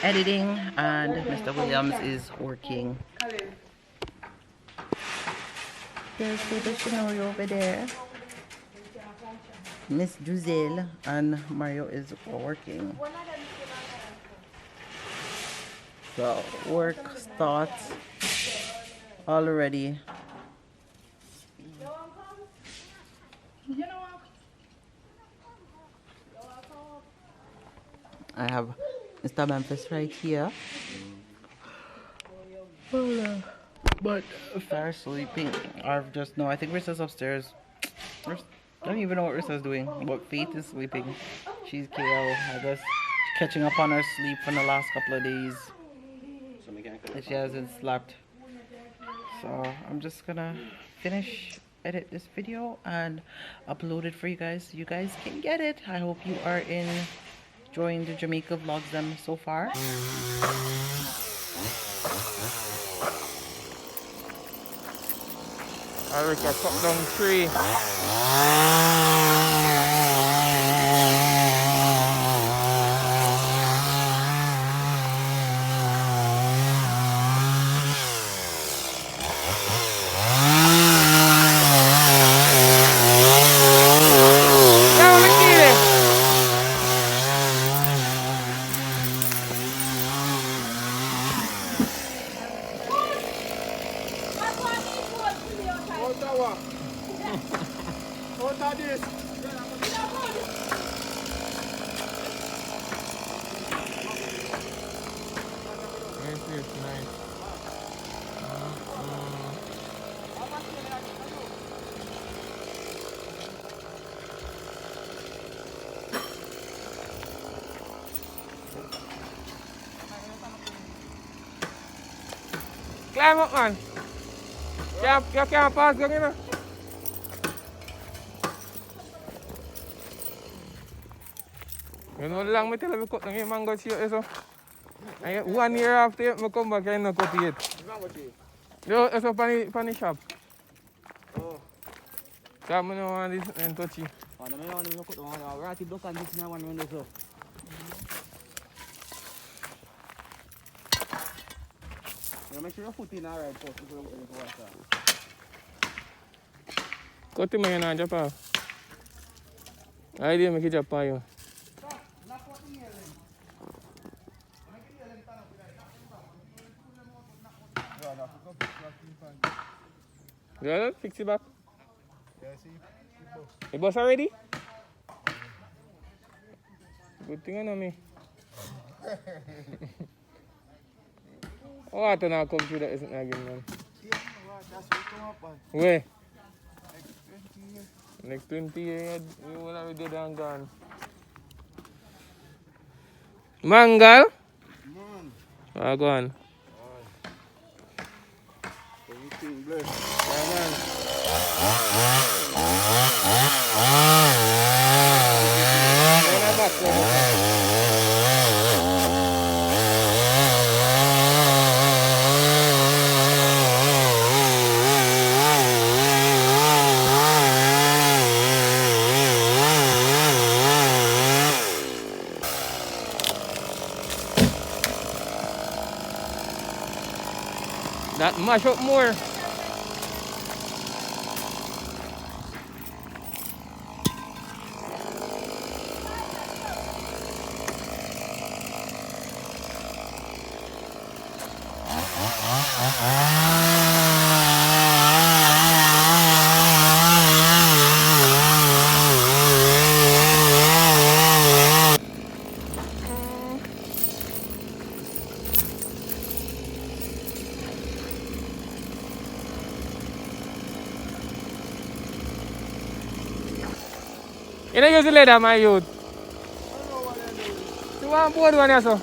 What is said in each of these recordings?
editing and Mr. Williams is working. There's Peter Shinorio over there. Miss Giselle and Mario is working. So work starts already. I have Mr. Memphis right here. But Far's sleeping. I've just no. I think Rissa's upstairs. I don't even know what Rissa's doing. But Faith is sleeping. She's KO. I guess catching up on her sleep from the last couple of days. And she hasn't slept. So I'm just gonna edit this video and upload it for you guys. You guys can get it. I hope you are enjoying the Jamaica vlogs them so far. I like a cut down tree. Climb up, man. You can't pass down, you know. You know how long I tell you cut down your mango tree, so. And 1 year after I come back, I not cut it. Yo, it's up on the shop. Oh. So I don't want this and touch it. Oh, no, I don't cut down. I write it down and this one run so. Make sure your foot in alright first before you go water. Cut him and drop off. I didn't make it drop on you. Yeah, fix it back. Yeah, see, The bus already? Good thing on me. Water now come through that isn't again, man. yeah, that's what come up, man. Where? Next 20 years. Next 20 years, you will have dead and gone. Mangal? Man. Go on. Everything blessed. Yeah, man. That mash up more. You don't use the leather, my youth. You want board one, yes, sir?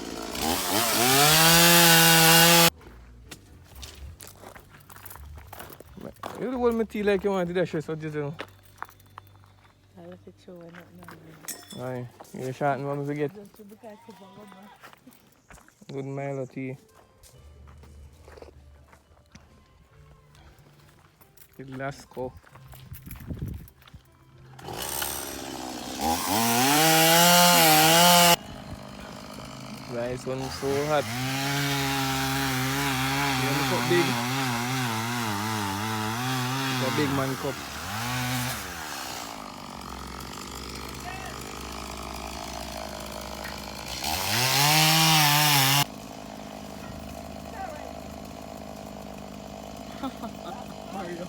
You hold my tea like you want to dash it, so just you know. I'll let it show and not Aye, you're short and want to get good Milo tea. The last cup. My sun so hot. You know, cup big. It's a big man cup. Mario.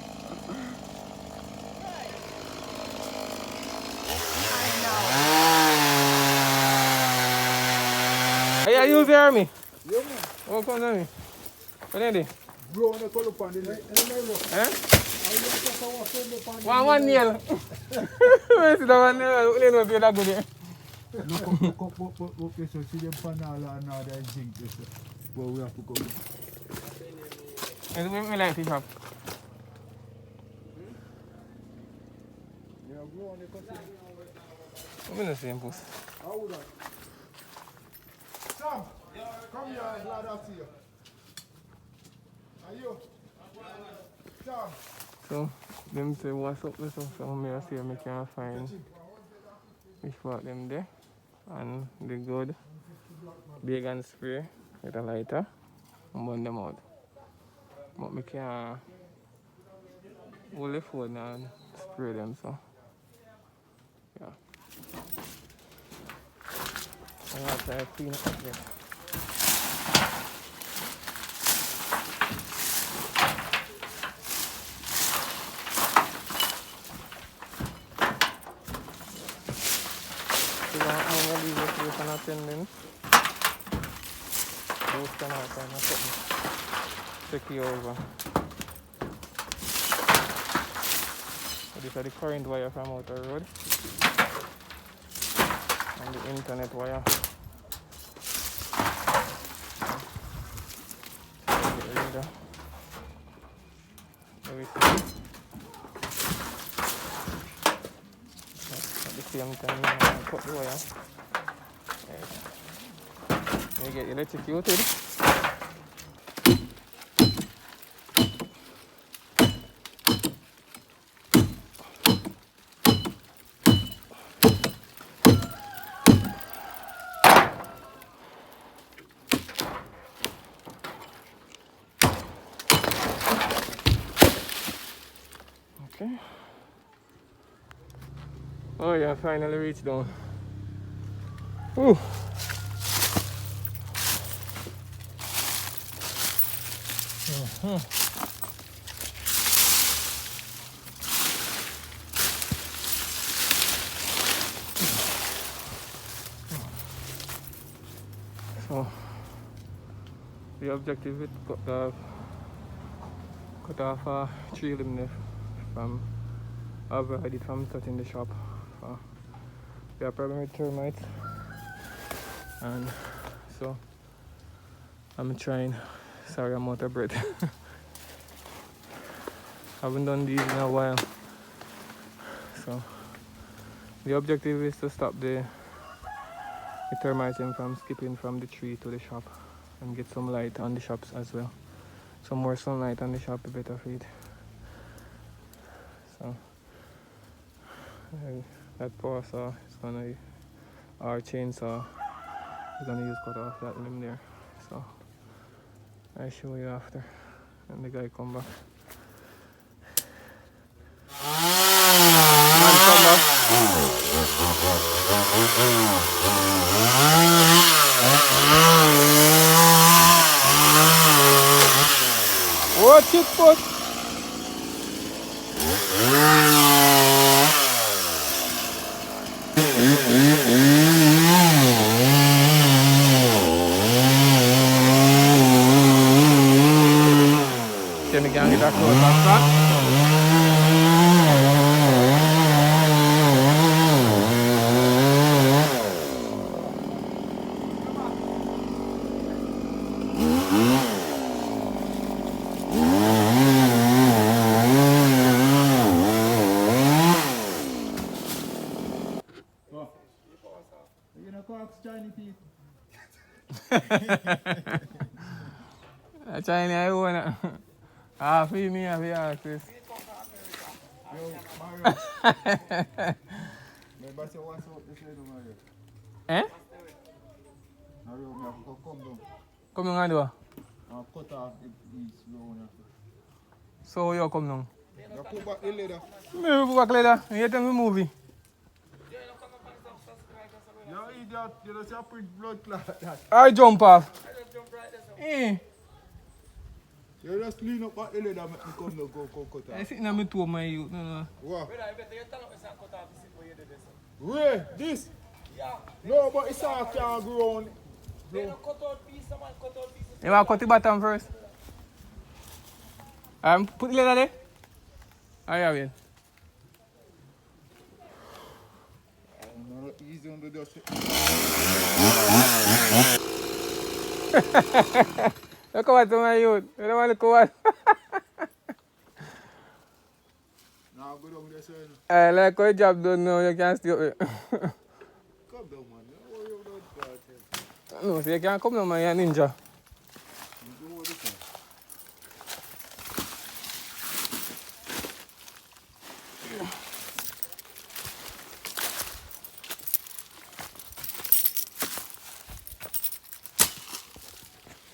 Hey, you hear me? Yeah, man. Oh, come on me. What are they? Bro, on the color pan, the Eh? One nail. Where's the one nail? You know, that good there. Look up, so see them pan all and now they zinc this. But we have to go. And we like to shop. Yeah, bro, on the color. I'm in the same post. How would I? Sam, come here, I'm glad I see you. Are you? Sam. So, them say what's up with us, so I'm here to see if I can find which part them there. And the good bacon spray with a lighter and burn them out. But I can't hold the phone and spray them, so yeah. I have to clean it up there. I'm going to leave it to an attendant. Those can happen or something. Check you over. So this is the current wire from outer road. And the internet wire. The reader. Everything. At the same time, I cut the wire. You get electrocuted. Okay. Oh yeah, finally reached down. Whew. So the objective is to cut off a tree limb there from avoid it from touching the shop. So we have a problem with termites, and so I'm trying. Sorry, I'm out of breath. Haven't done these in a while. So the objective is to stop the termites from skipping from the tree to the shop and get some light on the shops as well. Some more sunlight on the shop, a better feed. So that power saw is gonna, our chainsaw is gonna use cut off that limb there. So I show you after, and the guy come back. Man come back. Watch it, foot. Can you get that close after? You're gonna call Chinese people. China, I wanna. Ah, feed me, I feel artist. Yo, Mario. Maybe I say what's up this way, Mario. Eh? Mario, me have to come down. Come down and do what? Cut off the piece round. So you come down. You put back the leather. Me put back later. You tell me movie. You idiot, you don't see a print blood clot like that. I jump off. Eh. You just lean up back the leather and make me come down, go cut I off. sit in my toe, my youth. No. What? Ray, this? No, but it's all can't grow on. You want to cut the bottom first? Put the leather there. Alright, wait. Easy on the dust. Look at what my youth. You don't want to look what? Now go down there, sir. I like how your job done now. You can't stay up here. Come down, man. Don't worry about that. No, so you can't come down, man. You're a ninja. You go over this one.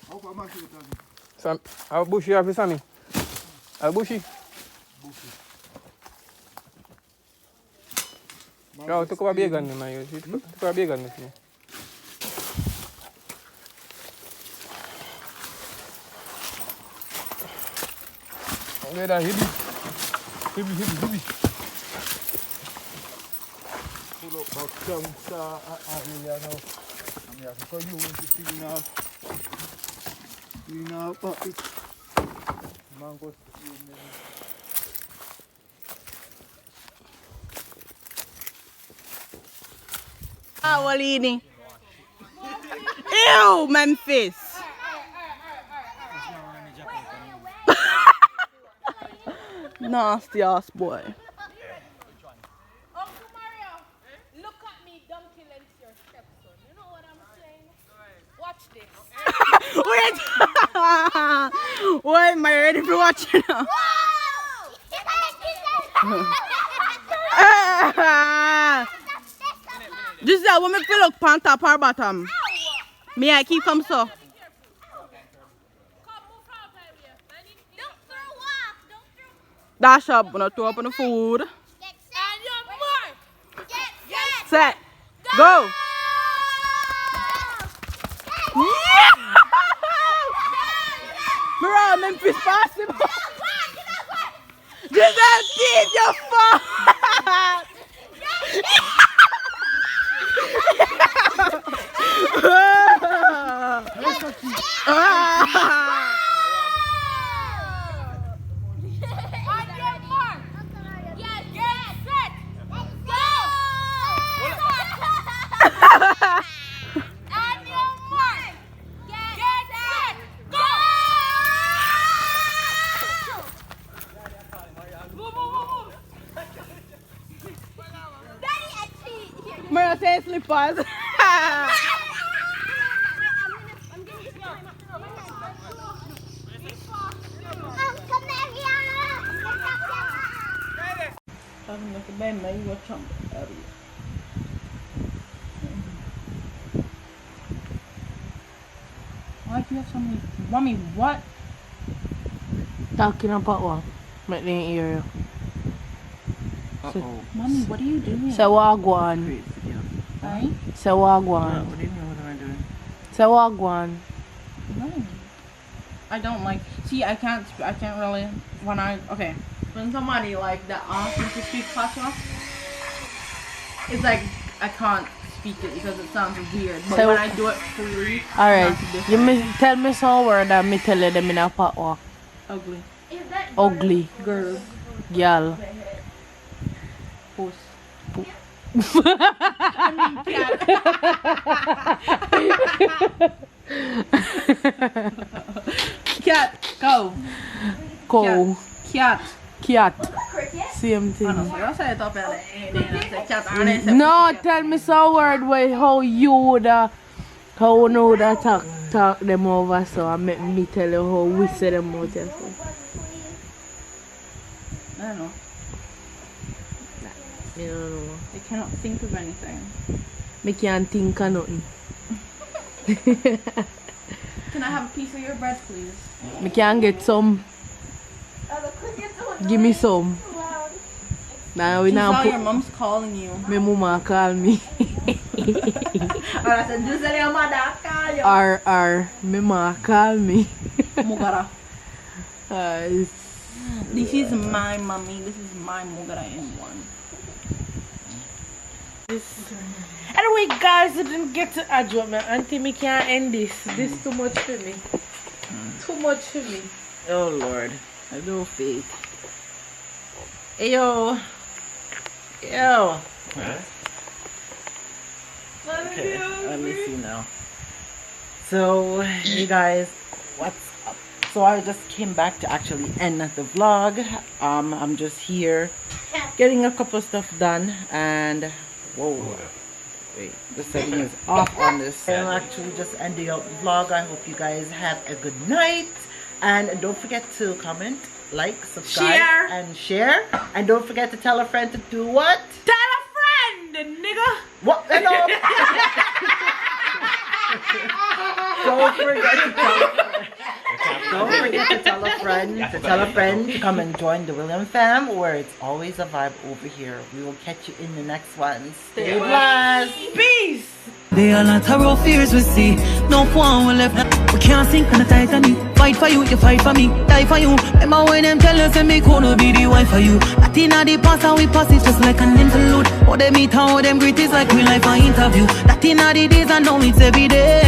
How far much is it, Tommy? Sam, how bushy you have for Sammy? How bushy? Yeah, took over bacon, man. You took over bacon with me. Okay, that hibby. Pull up back down, sir. Area now. I'm here for you to clean up. Clean up, it. Mango. Walini. Ew, Memphis. Nasty ass boy. Uncle Mario, look at me, donkey length your stepson. You know what I'm saying? Watch this. Wait. Wait, am I ready for watching now? This is how we feel look pan top or bottom. Me I keep come so. Dash up, gonna throw up on the food. Set. Go. Bro, Memphis possible. Just have teeth, you fuck. Mira, say slippers. I'm going to bend my watch on why do you have so many? Mommy, what? Talking about what? Make me hear you. Uh-oh. Mommy, what are you doing? Say wagwan. Right? Say wagwan. What do you mean, what am I doing? Say wagwan. No. I don't like. See, I can't really. When somebody like that asks me to speak patois, it's like I can't speak it because it sounds weird. But So- when I do it freely, Alright. that's You different. tell me some word and me tell you them in a patois. Ugly. Ugly. Girl. Girl. Puss. Cat. Go. Cow. Cat. Cat. Same thing. Honestly, I say it up there. Cat. And then say No, cat. tell me some word where how you would talk them over so and make me tell you how we say them out here. I don't know. You don't know. I cannot think of anything. Me can't think of nothing. Can I have a piece of your bread, please? Me can get some. Give me some. Now we Just now saw put your mom's calling you. my mama call me. I said, just tell your mother call you. Or my mama call me. Mugara. It's- This is my mommy. This is my Mugara in one. Anyway, guys, I didn't get to adjust my auntie. Me can't end this. This too much for me. Too much for me. Oh Lord, I know faith. Hey yo, yo. Okay, let me see now. So, hey guys, what's up? So I just came back to actually end the vlog. I'm just here getting a couple of stuff done, and whoa. Wait, the setting is off on this. I'm actually just ending out the vlog. I hope you guys have a good night. And don't forget to comment, like, subscribe, and share. And don't forget to tell a friend to do what? Tell a friend, nigga. What? No. Don't forget to tell a friend. Don't forget to tell a friend to come and join the William fam, where it's always a vibe over here. We will catch you in the next one. Stay blessed. Peace. They are not our fears we see. No one will left. We can't sink on the Titanic. Fight for you, you fight for me. Die for you. Remember when them tell us that me gonna be the wife for you. That in the past and we pass it just like an interlude. How they meet, how them greet is like real life an interview. That in the days and now it's every day.